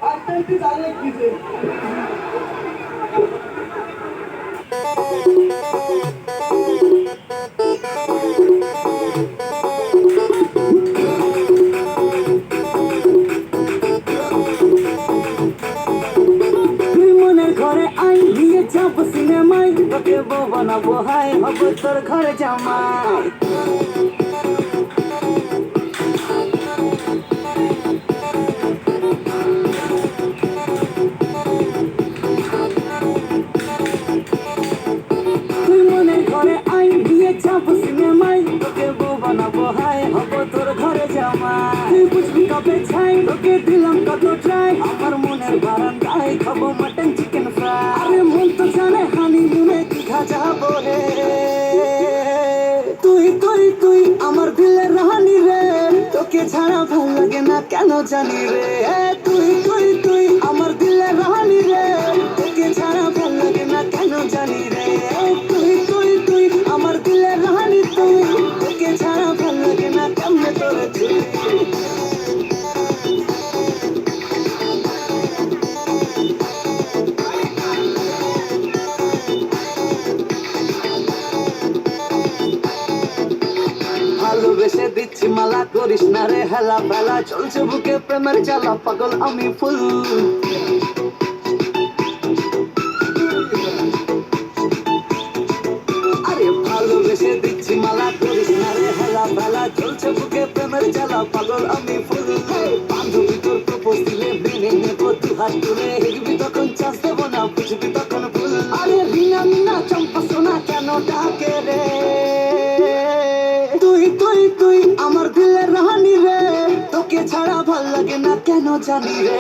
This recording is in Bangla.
আটটি জানলে কি যে যাব সিনেমায় তোকে বউ বানাবো হাই হব তোর ঘরে জামাই তুই মনের ঘরে আই দিয়ে যাব সিনেমায় তোকে বউ বানাবো হাই হব তোর ঘরে জামাই তুই বুঝবি কবে ছাই তোকে দিলাম কত ট্রাই আমার মনের বারান্দায় খাবো মাটন চিকেন ফ্রাই আরে মন তো জানে হানিমুনে দীঘা যাবো রে তুই তুই তুই আমার দিলের রানী রে তোকে ছাড়া ভাল লাগে না কেন জানি রে তুই তুই তুই আমার দিলের রানী রে তোকে ছাড়া ভাল লাগে না কেন জানি রে তুই তুই তুই আমার দিলের রানী তুই তোকে ছাড়া ভাল লাগে না কেমনে তোরে তুই ভালোবেসে দিচ্ছি মালা করিস না রে হেলা বেলা চলছে বুকে প্রেমের জ্বালা পাগল আমি ফুল আরে ভালোবেসে দিচ্ছি মালা করিস না রে হেলা বেলা চলছে বুকে প্রেমের জ্বালা পাগল আমি ফুল বান্ধবী তোর প্রপোজ দিলে মেনে নেবো দু হাত তুলে হিগবি তখন চাষ দেবো না বুঝবি তখন ফুল আরে রিনা মিনা চম্পা সোনা কেন ডাকে রে তুই তুই তুই আমার দিলের রানী রে তোকে ছাড়া ভাল লাগে না কেন জানি রে